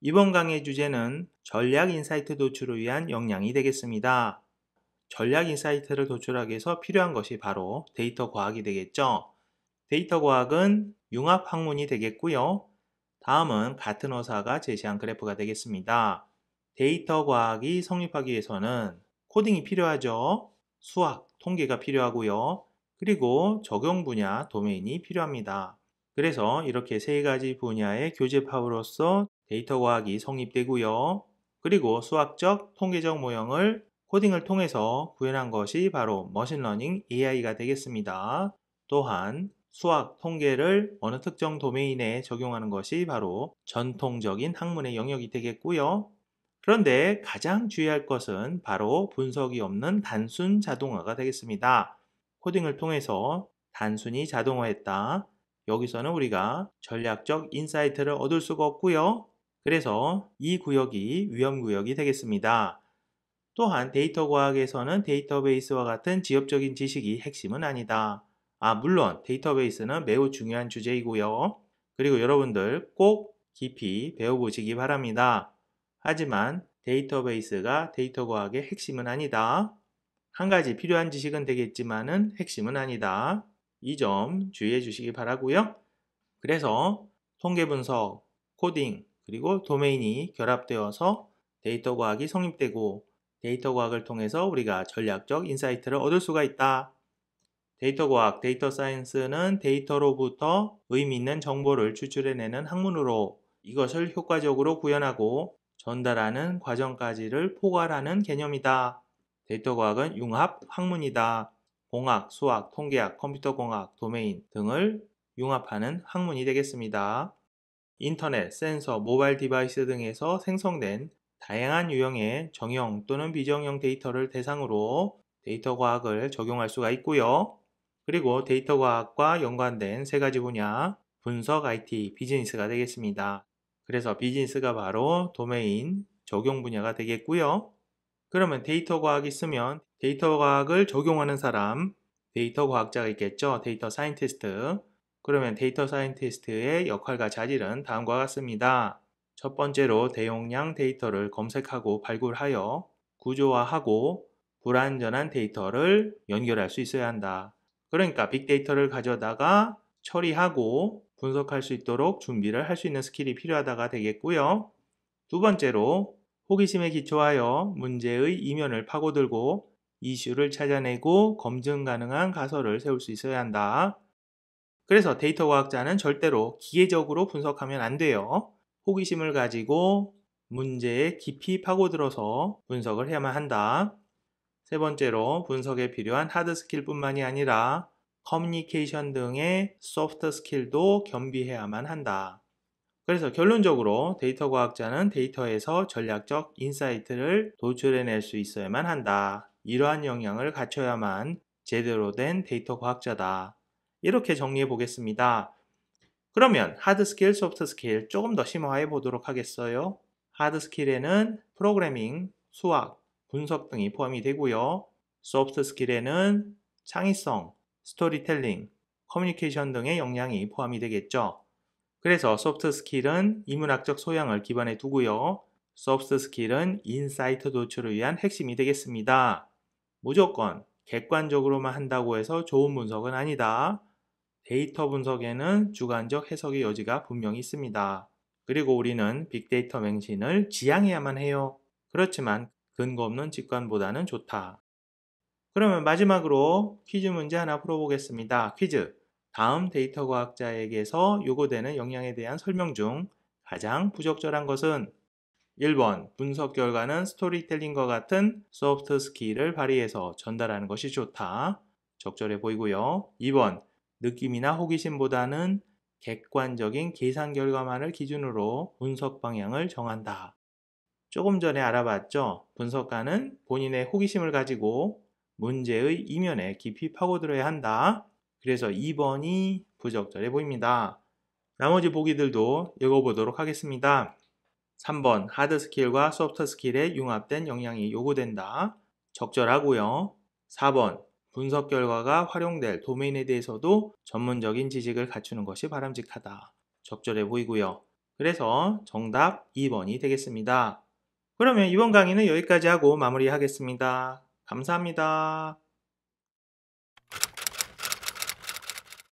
이번 강의 주제는 전략 인사이트 도출을 위한 역량이 되겠습니다. 전략 인사이트를 도출하기 위해서 필요한 것이 바로 데이터 과학이 되겠죠. 데이터 과학은 융합 학문이 되겠고요. 다음은 같은 어사가 제시한 그래프가 되겠습니다. 데이터 과학이 성립하기 위해서는 코딩이 필요하죠. 수학, 통계가 필요하고요. 그리고 적용 분야, 도메인이 필요합니다. 그래서 이렇게 세 가지 분야의 교집합으로써 데이터 과학이 성립되고요. 그리고 수학적, 통계적 모형을 코딩을 통해서 구현한 것이 바로 머신러닝 AI가 되겠습니다. 또한 수학, 통계를 어느 특정 도메인에 적용하는 것이 바로 전통적인 학문의 영역이 되겠고요. 그런데 가장 주의할 것은 바로 분석이 없는 단순 자동화가 되겠습니다. 코딩을 통해서 단순히 자동화했다. 여기서는 우리가 전략적 인사이트를 얻을 수가 없고요. 그래서 이 구역이 위험구역이 되겠습니다. 또한 데이터 과학에서는 데이터베이스와 같은 지엽적인 지식이 핵심은 아니다. 물론 데이터베이스는 매우 중요한 주제이고요. 그리고 여러분들 꼭 깊이 배워보시기 바랍니다. 하지만 데이터베이스가 데이터 과학의 핵심은 아니다. 한 가지 필요한 지식은 되겠지만은 핵심은 아니다. 이 점 주의해 주시기 바라고요. 그래서 통계 분석, 코딩, 그리고 도메인이 결합되어서 데이터 과학이 성립되고 데이터 과학을 통해서 우리가 전략적 인사이트를 얻을 수가 있다. 데이터 과학, 데이터 사이언스는 데이터로부터 의미 있는 정보를 추출해내는 학문으로 이것을 효과적으로 구현하고 전달하는 과정까지를 포괄하는 개념이다. 데이터 과학은 융합 학문이다. 공학, 수학, 통계학, 컴퓨터공학, 도메인 등을 융합하는 학문이 되겠습니다. 인터넷, 센서, 모바일 디바이스 등에서 생성된 다양한 유형의 정형 또는 비정형 데이터를 대상으로 데이터 과학을 적용할 수가 있고요. 그리고 데이터 과학과 연관된 세 가지 분야, 분석, IT, 비즈니스가 되겠습니다. 그래서 비즈니스가 바로 도메인, 적용 분야가 되겠고요. 그러면 데이터 과학이 있으면 데이터 과학을 적용하는 사람, 데이터 과학자가 있겠죠. 데이터 사이언티스트. 그러면 데이터 사이언티스트의 역할과 자질은 다음과 같습니다. 첫 번째로 대용량 데이터를 검색하고 발굴하여 구조화하고 불완전한 데이터를 연결할 수 있어야 한다. 그러니까 빅데이터를 가져다가 처리하고 분석할 수 있도록 준비를 할 수 있는 스킬이 필요하다가 되겠고요. 두 번째로 호기심에 기초하여 문제의 이면을 파고들고 이슈를 찾아내고 검증 가능한 가설을 세울 수 있어야 한다. 그래서 데이터 과학자는 절대로 기계적으로 분석하면 안 돼요. 호기심을 가지고 문제에 깊이 파고들어서 분석을 해야만 한다. 세 번째로 분석에 필요한 하드 스킬뿐만이 아니라 커뮤니케이션 등의 소프트 스킬도 겸비해야만 한다. 그래서 결론적으로 데이터 과학자는 데이터에서 전략적 인사이트를 도출해낼 수 있어야만 한다. 이러한 역량을 갖춰야만 제대로 된 데이터 과학자다. 이렇게 정리해 보겠습니다. 그러면 하드 스킬, 소프트 스킬 조금 더 심화해 보도록 하겠어요. 하드 스킬에는 프로그래밍, 수학, 분석 등이 포함이 되고요. 소프트 스킬에는 창의성, 스토리텔링, 커뮤니케이션 등의 역량이 포함이 되겠죠. 그래서 소프트 스킬은 인문학적 소양을 기반에 두고요. 소프트 스킬은 인사이트 도출을 위한 핵심이 되겠습니다. 무조건 객관적으로만 한다고 해서 좋은 분석은 아니다. 데이터 분석에는 주관적 해석의 여지가 분명히 있습니다. 그리고 우리는 빅데이터 맹신을 지향해야만 해요. 그렇지만 근거 없는 직관보다는 좋다. 그러면 마지막으로 퀴즈 문제 하나 풀어보겠습니다. 퀴즈. 다음 데이터 과학자에게서 요구되는 역량에 대한 설명 중 가장 부적절한 것은 1번 분석 결과는 스토리텔링과 같은 소프트 스킬을 발휘해서 전달하는 것이 좋다. 적절해 보이고요. 2번 느낌이나 호기심보다는 객관적인 계산 결과만을 기준으로 분석 방향을 정한다. 조금 전에 알아봤죠? 분석가는 본인의 호기심을 가지고 문제의 이면에 깊이 파고들어야 한다. 그래서 2번이 부적절해 보입니다. 나머지 보기들도 읽어보도록 하겠습니다. 3번 하드 스킬과 소프트 스킬의 융합된 역량이 요구된다. 적절하고요. 4번 분석 결과가 활용될 도메인에 대해서도 전문적인 지식을 갖추는 것이 바람직하다. 적절해 보이고요. 그래서 정답 2번이 되겠습니다. 그러면 이번 강의는 여기까지 하고 마무리하겠습니다. 감사합니다.